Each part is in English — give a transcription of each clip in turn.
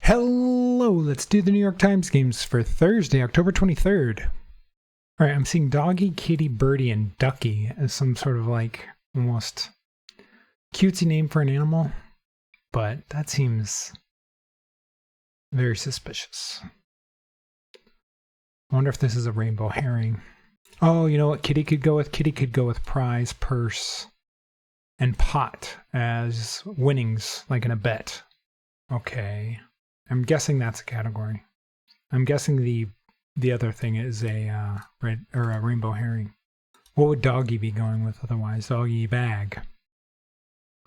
Hello, let's do the New York Times games for Thursday, October 23rd. All right, I'm seeing Doggy, Kitty, Birdie, and Ducky as some sort of like almost cutesy name for an animal, but that seems very suspicious. I wonder if this is a rainbow herring. Oh, you know what Kitty could go with? Kitty could go with prize, purse, and pot as winnings, like in a bet. Okay. I'm guessing that's a category. I'm guessing the other thing is a red or a rainbow herring. What would Doggy be going with otherwise? Doggy bag.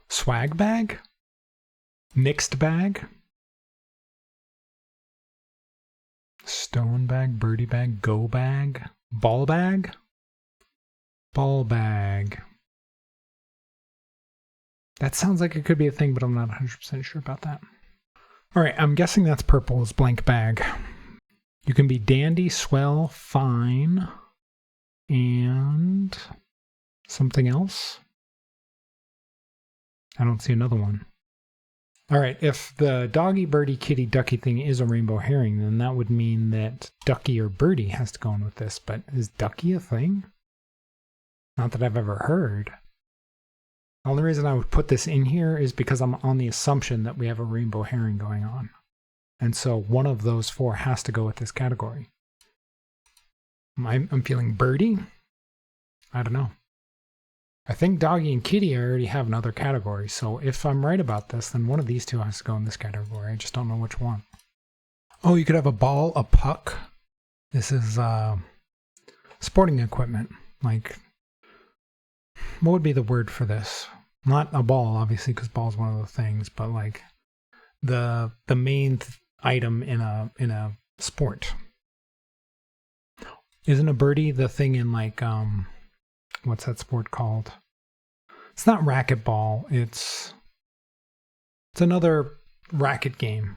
Swag bag? Mixed bag? Stone bag, birdie bag, go bag, ball bag? Ball bag. That sounds like it could be a thing, but I'm not 100% sure about that. All right, I'm guessing that's purple is blank bag. You can be dandy, swell, fine, and something else. I don't see another one. All right, if the doggy, birdie, kitty, ducky thing is a rainbow herring, then that would mean that ducky or birdie has to go in with this, but is ducky a thing? Not that I've ever heard. The only reason I would put this in here is because I'm on the assumption that we have a rainbow herring going on. And so one of those four has to go with this category. I'm feeling birdie? I don't know. I think doggy and kitty already have another category, so if I'm right about this, then one of these two has to go in this category. I just don't know which one. Oh, you could have a ball, a puck. This is sporting equipment, like... What would be the word for this? Not a ball, obviously, because ball is one of the things, but like the main item in a sport. Isn't a birdie the thing in like what's that sport called? It's not racquetball. It's another racket game,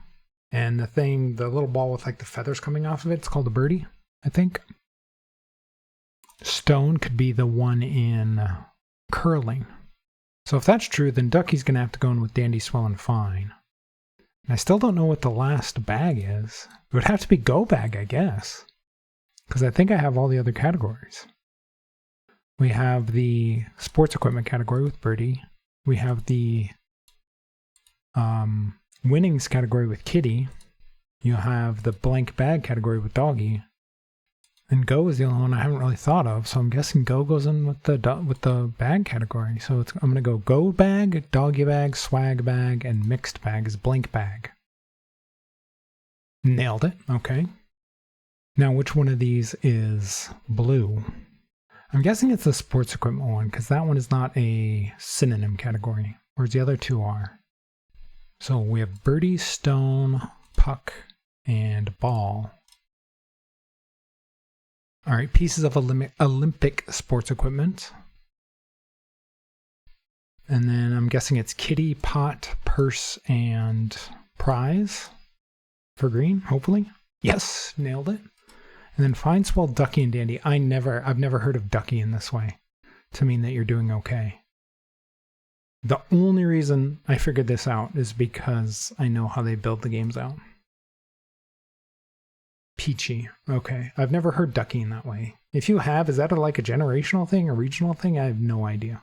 and the little ball with like the feathers coming off of it, it's called a birdie, I think. Stone could be the one in curling. So if that's true, then Ducky's going to have to go in with dandy, swell, and fine. And I still don't know what the last bag is. It would have to be go bag, I guess. Because I think I have all the other categories. We have the sports equipment category with Birdie. We have the winnings category with Kitty. You have the blank bag category with Doggy. And go is the only one I haven't really thought of, so I'm guessing go goes in with the bag category. So I'm going to go bag, doggy bag, swag bag, and mixed bag is blank bag. Nailed it. Okay. Now, which one of these is blue? I'm guessing it's the sports equipment one, because that one is not a synonym category, whereas the other two are. So we have birdie, stone, puck, and ball. All right, pieces of Olympic sports equipment. And then I'm guessing it's kitty, pot, purse, and prize for green, hopefully. Yes, nailed it. And then fine, swell, ducky, and dandy. I've never heard of ducky in this way to mean that you're doing okay. The only reason I figured this out is because I know how they build the games out. Peachy. Okay. I've never heard ducky in that way. If you have, is that like a generational thing, a regional thing? I have no idea.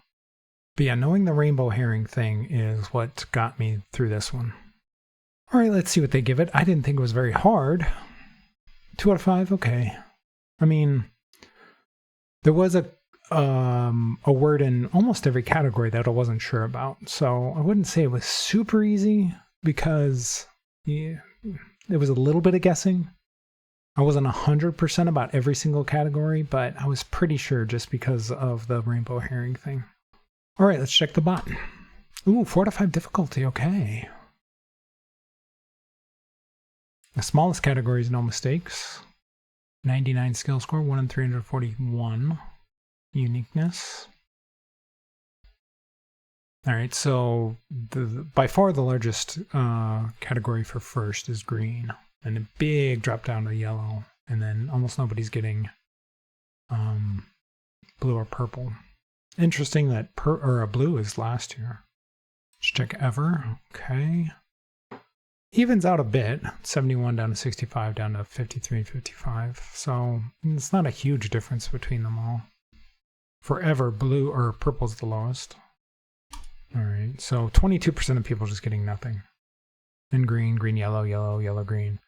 But yeah, knowing the rainbow herring thing is what got me through this one. All right, let's see what they give it. I didn't think it was very hard. 2 out of 5? Okay. I mean, there was a word in almost every category that I wasn't sure about. So I wouldn't say it was super easy because it was a little bit of guessing. I wasn't 100% about every single category, but I was pretty sure just because of the rainbow herring thing. All right, let's check the bot. Ooh, 4 out of 5 difficulty, okay. The smallest category is no mistakes. 99 skill score, 1 in 341. Uniqueness. All right, so by far the largest category for first is green. And a big drop down to yellow, and then almost nobody's getting blue or purple. Interesting that blue is last year. Let's check ever. Okay. evens out a bit. 71 down to 65 down to 53, 55. So it's not a huge difference between them all. Forever, blue or purple's the lowest. All right, so 22% of people just getting nothing. And green, green, yellow, yellow, yellow, green.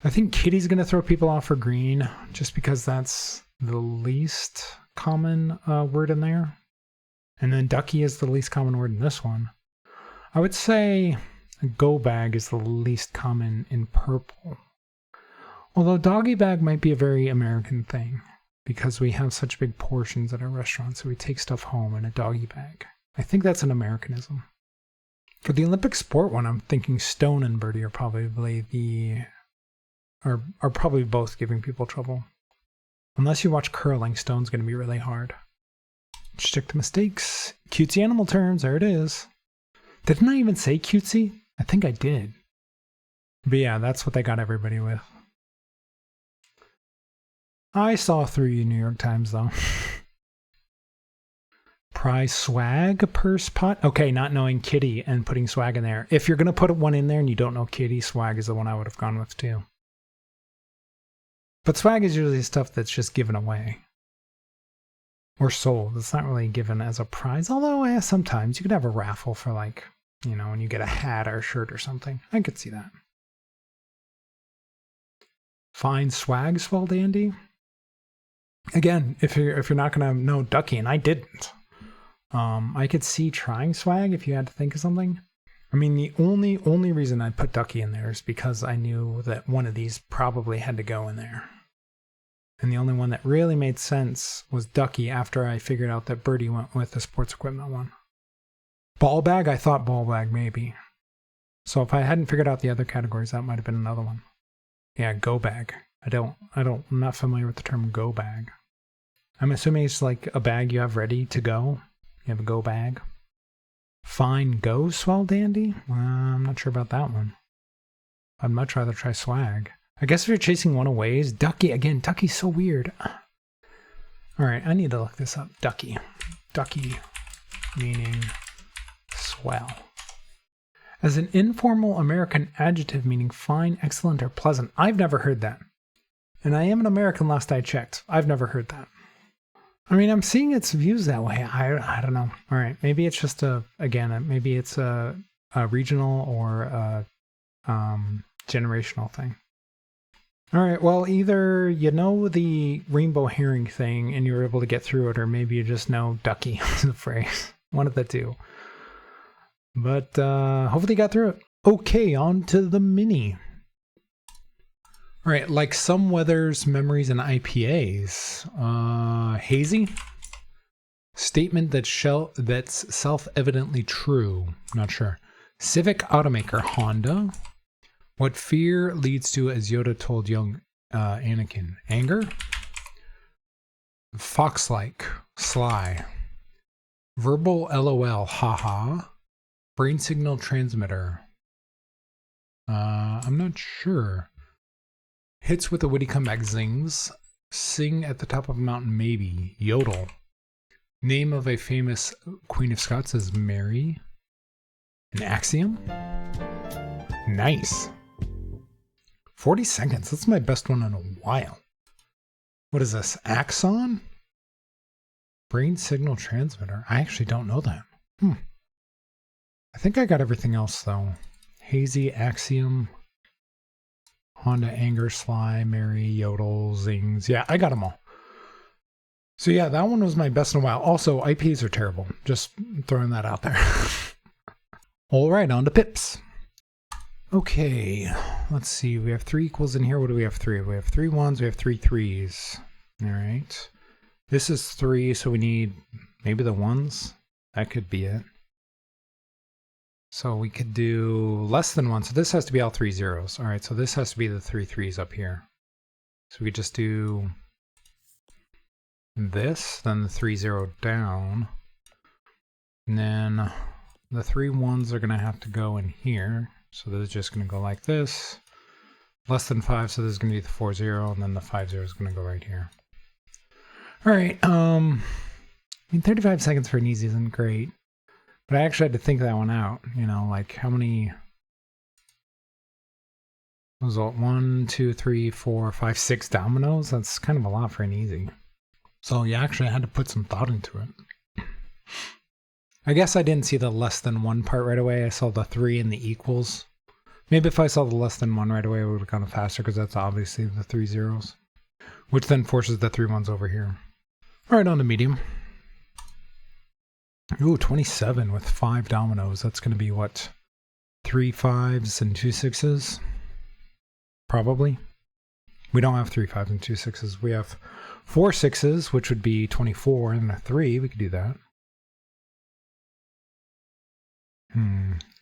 I think kitty's going to throw people off for green just because that's the least common word in there. And then ducky is the least common word in this one. I would say go bag is the least common in purple. Although doggy bag might be a very American thing because we have such big portions at our restaurants, so we take stuff home in a doggy bag. I think that's an Americanism. For the Olympic sport one, I'm thinking stone and birdie are probably are probably both giving people trouble. Unless you watch curling, stone's going to be really hard. Let's check the mistakes. Cutesy animal terms, there it is. Didn't I even say cutesy? I think I did. But yeah, that's what they got everybody with. I saw through you, New York Times, though. Prize swag purse pot. Okay, not knowing kitty and putting swag in there. If you're going to put one in there and you don't know kitty, swag is the one I would have gone with too. But swag is usually stuff that's just given away. Or sold. It's not really given as a prize. Although sometimes you could have a raffle for like, you know, when you get a hat or a shirt or something. I could see that. Find swag, swell dandy. Again, if you're not going to know ducky, and I didn't. I could see trying swag if you had to think of something. I mean, the only reason I put ducky in there is because I knew that one of these probably had to go in there. And the only one that really made sense was ducky after I figured out that birdie went with the sports equipment one. Ball bag, I thought ball bag maybe. So if I hadn't figured out the other categories, that might have been another one. Yeah, go bag. I'm not familiar with the term go bag. I'm assuming it's like a bag you have ready to go. You have a go bag. Fine go swell dandy? I'm not sure about that one. I'd much rather try swag. I guess if you're chasing one away is ducky. Again, ducky's so weird. All right, I need to look this up. Ducky. Ducky meaning swell. As an informal American adjective meaning fine, excellent, or pleasant. I've never heard that. And I am an American last I checked. I've never heard that. I mean, I'm seeing it's used that way. I don't know. All right, maybe it's just maybe it's a regional or a generational thing. All right, well, either you know the rainbow herring thing and you're able to get through it, or maybe you just know ducky as a phrase. One of the two. But hopefully you got through it. Okay, on to the mini. All right, like some weathers, memories, and IPAs. Hazy. Statement that's self-evidently true. Not sure. Civic automaker Honda. What fear leads to, as Yoda told young Anakin? Anger. Fox-like. Sly. Verbal LOL. Haha. Brain signal transmitter. I'm not sure. Hits with a witty comeback. Zings. Sing at the top of a mountain. Maybe. Yodel. Name of a famous Queen of Scots is Mary. An axiom. Nice. 40 seconds. That's my best one in a while. What is this? Axon? Brain signal transmitter. I actually don't know that. I think I got everything else though. Hazy, axiom, Honda, anger, sly, Mary, yodel, zings. Yeah, I got them all. So yeah, that one was my best in a while. Also, IPs are terrible. Just throwing that out there. All right, on to pips. Okay, let's see. We have 3 equals in here. What do we have? 3? We have 3 ones. We have 3 threes. All right. This is 3, so we need maybe the ones. That could be it. So we could do less than 1. So this has to be all 3 zeros. All right, so this has to be the 3 threes up here. So we could just do this, then the 3 0 down. And then the 3 ones are going to have to go in here. So this is just going to go like this. Less than 5, so this is going to be the 4 0, and then the 5 0 is going to go right here. All right. I mean, 35 seconds for an easy isn't great. But I actually had to think that one out, you know, like how many Result 1, 2, 3, 4, 5, 6 dominoes. That's kind of a lot for an easy. So you actually had to put some thought into it. I guess I didn't see the less than 1 part right away. I saw the 3 and the equals. Maybe if I saw the less than 1 right away, it would have gone faster because that's obviously the 3 zeros, which then forces the 3 ones over here. All right, on to medium. Ooh, 27 with 5 dominoes. That's going to be what? 3 5s and 2 6s? Probably. We don't have 3 5s and 2 6s. We have 4 6s, which would be 24, and a 3. We could do that.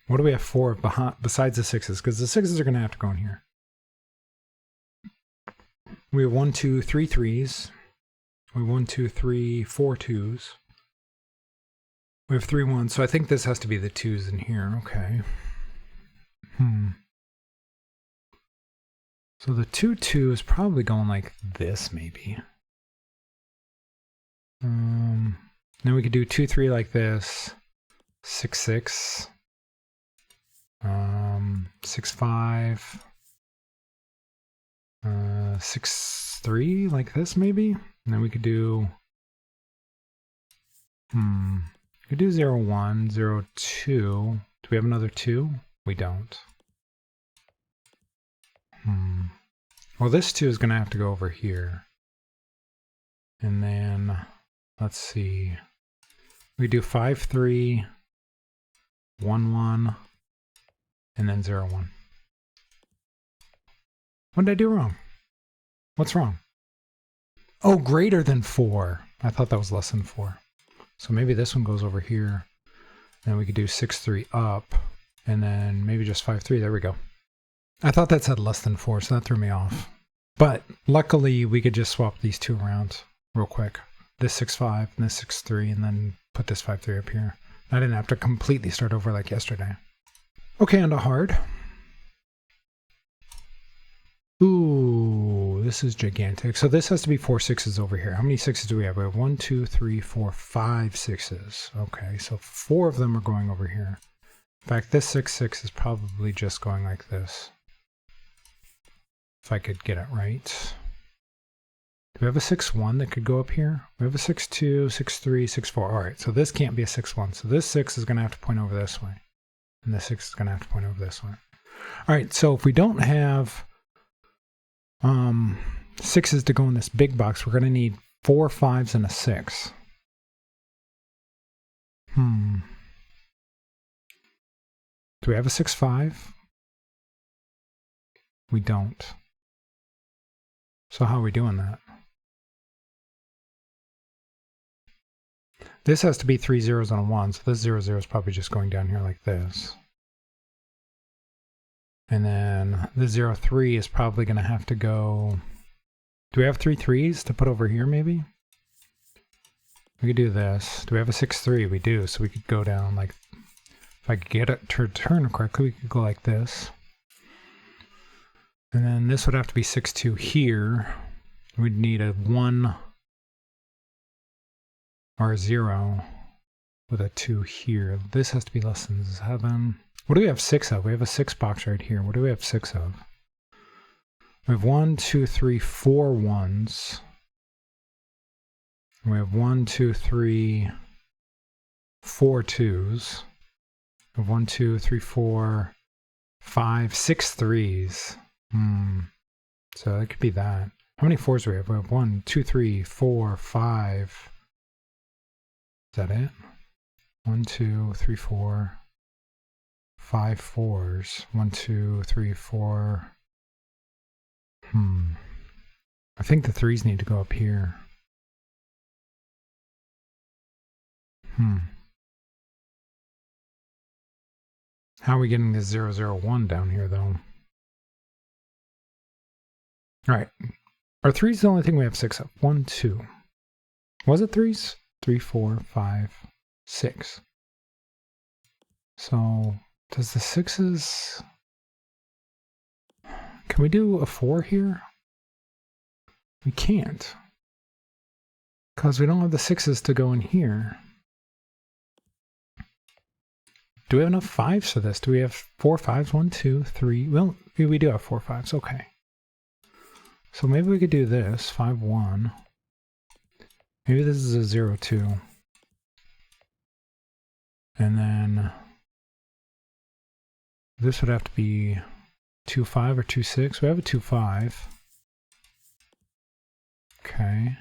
What do we have 4 behind, besides the 6s? Because the 6s are going to have to go in here. We have 1, 2, 3 3s. We have 1, 2, 3, 4 2s. We have 3 1s, so I think this has to be the 2s in here. Okay. So the 2 2 is probably going like this, maybe. Then we could do 2 3 like this. 6 6. 6 5. 6 3 like this, maybe. And then we could do. We could do 0 1, 0 2. Do we have another 2? We don't. Well, this 2 is going to have to go over here. And then, let's see. We do 5 3, 1 1, and then 0 1. What did I do wrong? What's wrong? Oh, greater than 4. I thought that was less than 4. So maybe this one goes over here. Then we could do 6 3 up, and then maybe just 5 3. There we go. I thought that said less than 4, so that threw me off. But luckily, we could just swap these 2 around real quick. This 6 5 and this 6 3, and then put this 5 3 up here. I didn't have to completely start over like yesterday. Okay, on to hard. Ooh, this is gigantic. So this has to be 4 6s over here. How many 6s do we have? We have 1, 2, 3, 4, 5 6s. Okay, so 4 of them are going over here. In fact, this 6 6 is probably just going like this. If I could get it right. Do we have a 6 1 that could go up here? We have a 6 2, 6 3, 6 4. All right, so this can't be a 6 1. So this 6 is going to have to point over this way. And this 6 is going to have to point over this way. All right, so if we don't have 6s to go in this big box, we're going to need 4 5s and a 6. Do we have a 6 5? We don't. So how are we doing that? This has to be 3 zeros and a 1, so this 0 0 is probably just going down here like this. And then the 0 3 is probably going to have to go. Do we have 3 3s to put over here maybe? We could do this. Do we have a 6 3? We do, so we could go down like, if I could get it to turn correctly, we could go like this. And then this would have to be 6 2 here. We'd need a 1 or a 0 with a 2 here. This has to be less than 7. What do we have 6 of? We have a 6 box right here. What do we have 6 of? We have 1, 2, 3, 4 1s. We have 1, 2, 3, 4 2s. We have 1, 2, 3, 4, 5, 6 3s. So it could be that. How many 4s do we have? We have 1, 2, 3, 4, 5. Is that it? 1, 2, 3, 4, 5 4s. 1, 2, 3, 4. I think the 3s need to go up here. How are we getting this 0 0 1 down here though? All right. Are 3s the only thing we have 6 of? 1, 2. Was it 3s? 3, 4, 5, 6. So does the 6s... Can we do a 4 here? We can't. Because we don't have the 6s to go in here. Do we have enough fives for this? Do we have 4 5s? 1, 2, 3. Well, we do have 4 5s. Okay. So maybe we could do this. 5 1. Maybe this is a 0 2. And then this would have to be 2 5 or 2 6. We have a 2 5. Okay.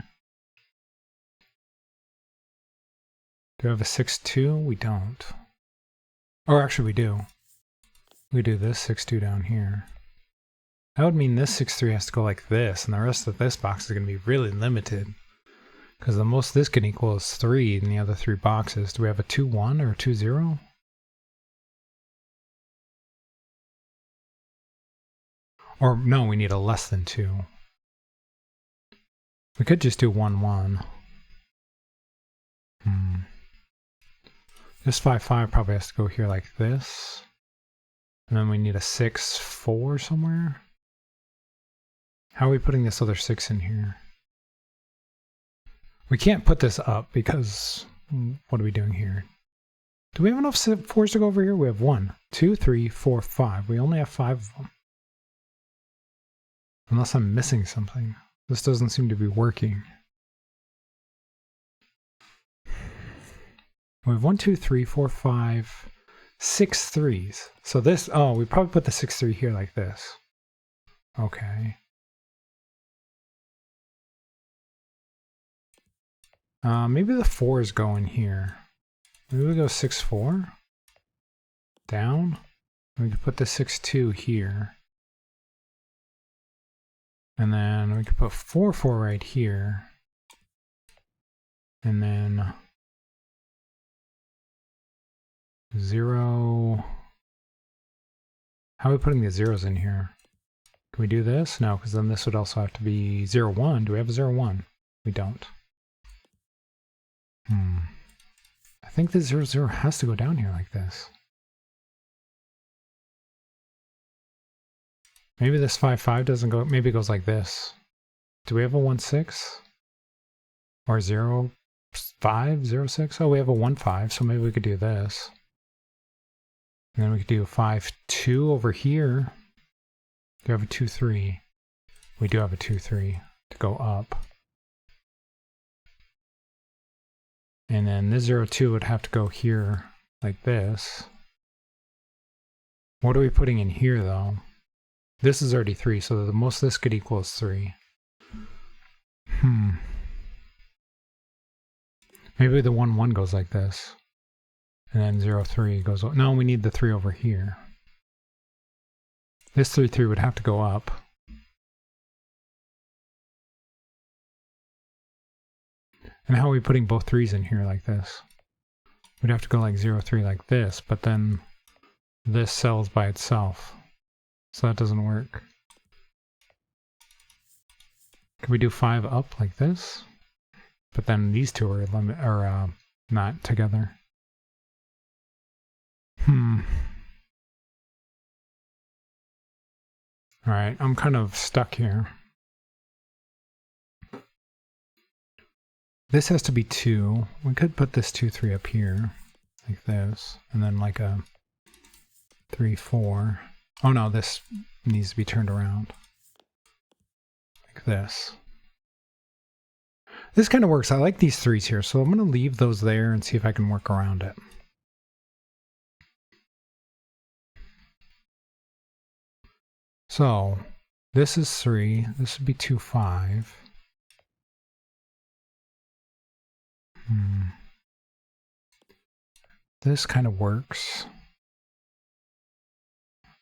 Do we have a 6 2? We don't. Or actually we do. We do this 6 2 down here. That would mean this 6 3 has to go like this, and the rest of this box is going to be really limited. Because the most this can equal is 3 in the other 3 boxes. Do we have a 2 1 or a 2 0? Or no, we need a less than 2. We could just do 1 1. This 5 5 probably has to go here like this. And then we need a 6 4 somewhere. How are we putting this other 6 in here? We can't put this up because what are we doing here? Do we have enough 4s to go over here? We have 1, 2, 3, 4, 5. We only have 5 of them. Unless I'm missing something. This doesn't seem to be working. We have 1, 2, 3, 4, 5, 6 3s. So this, oh, we probably put the 6 3 here like this. Okay. Maybe the 4s go in here. Maybe we go 6 4. Down. We could put the 6 2 here. And then we could put 4 4 right here. And then 0. How are we putting the zeros in here? Can we do this? No, because then this would also have to be 0 1. Do we have a 0 1? We don't. I think the 0 0 has to go down here like this. Maybe this 5 5 doesn't go, maybe it goes like this. Do we have a 1 6? Or 0 5, 0 6? Oh, we have a 1 5, so maybe we could do this. And then we could do 5 2 over here. Do we have a 2 3? We do have a 2 3 to go up. And then this 0 2 would have to go here like this. What are we putting in here though? This is already 3, so the most this could equal is 3. Maybe the 1 1 goes like this. And then 0 3 goes, no, we need the 3 over here. This 3 3 would have to go up. And how are we putting both 3s in here like this? We'd have to go like 0 3 like this, but then this sells by itself. So that doesn't work. Can we do 5 up like this? But then these two are not together. Alright, I'm kind of stuck here. This has to be 2. We could put this 2 3 up here, like this, and then like a 3 4. Oh no, this needs to be turned around. Like this. This kind of works. I like these 3s here, so I'm going to leave those there and see if I can work around it. So, this is 3. This would be 2 5. This kind of works.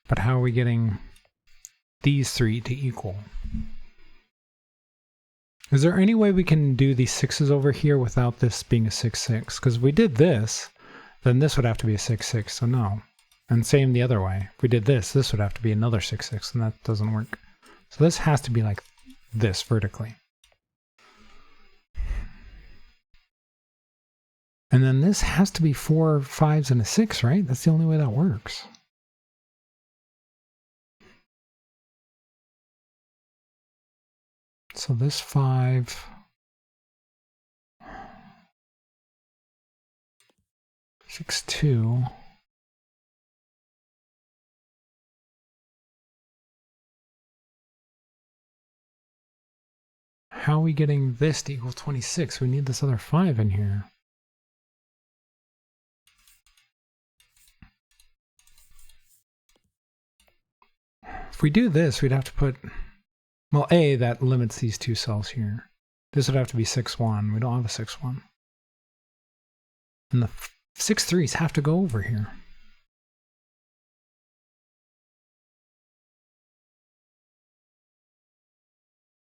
But how are we getting these 3 to equal? Is there any way we can do these 6s over here without this being a 6 6? Because if we did this, then this would have to be a 6 6, so no. And same the other way. If we did this, this would have to be another 6 6, and that doesn't work. So this has to be like this vertically. And then this has to be 4 5s and a 6, right? That's the only way that works. So this 5, 6 2, How are we getting this to equal 26? We need this other 5 in here. If we do this, we'd have to put, well, A, that limits these two cells here. This would have to be 6-1. We don't have a 6-1. And the 6-3s have to go over here.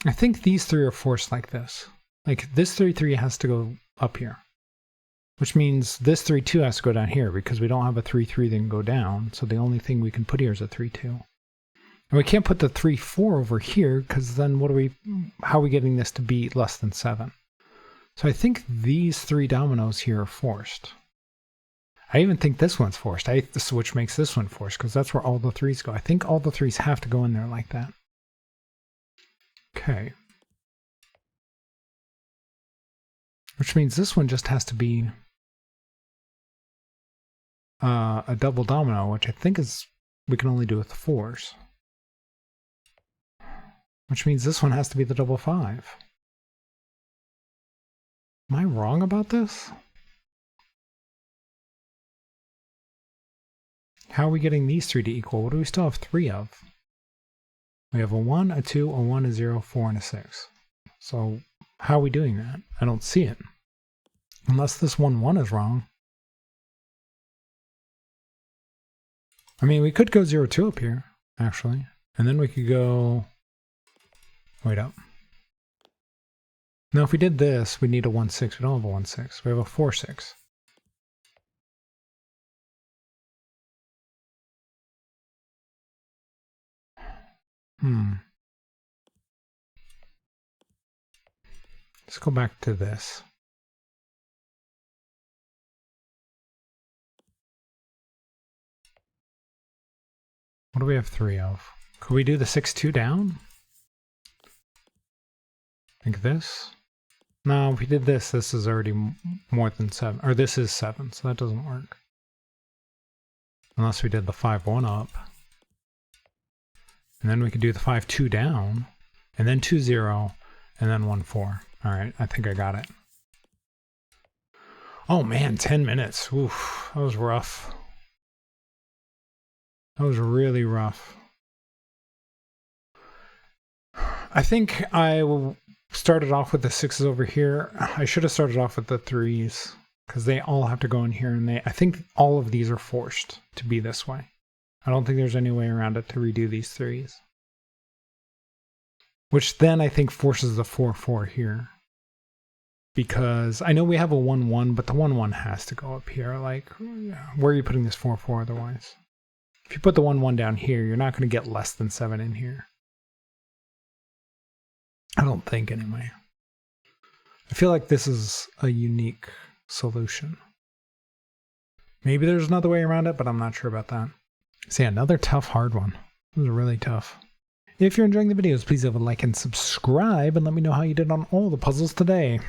I think these 3 are forced like this. Like this 3-3 has to go up here. Which means this 3-2 has to go down here because we don't have a 3-3 that can go down. So the only thing we can put here is a 3-2. And we can't put the 3-4 over here because then how are we getting this to be less than 7? So I think these 3 dominoes here are forced. I even think this one's forced, which makes this one forced because that's where all the 3s go. I think all the 3s have to go in there like that. Okay. Which means this one just has to be a double domino, which I think is we can only do with 4s. Which means this one has to be the double 5. Am I wrong about this? How are we getting these 3 to equal? What do we still have 3 of? We have a 1, a 2, a 1, a 0, 4, and a 6. So how are we doing that? I don't see it. Unless this 1-1 is wrong. I mean, we could go 0-2 up here, actually. And then we could go... Wait up. Now, if we did this, we need a 1-6. We don't have a 1-6. We have a 4-6. Let's go back to this. What do we have 3 of? Could we do the 6-2 down? Like this? No, if we did this, this is already more than 7. Or this is 7, so that doesn't work. Unless we did the 5-1 up. And then we could do the 5-2 down. And then 2-0. And then 1-4. Alright, I think I got it. Oh man, 10 minutes. Oof, that was rough. That was really rough. I think I started off with the 6s over here. I should have started off with the 3s because they all have to go in here, and I think all of these are forced to be this way. I don't think there's any way around it to redo these 3s. Which then I think forces the 4-4 here. Because I know we have a 1-1, but the 1-1 has to go up here. Like, where are you putting this 4-4 otherwise? If you put the 1-1 down here, you're not going to get less than 7 in here. I don't think, anyway. I feel like this is a unique solution. Maybe there's another way around it, but I'm not sure about that. So yeah, another tough, hard one. This was really tough. If you're enjoying the videos, please leave a like and subscribe, and let me know how you did on all the puzzles today.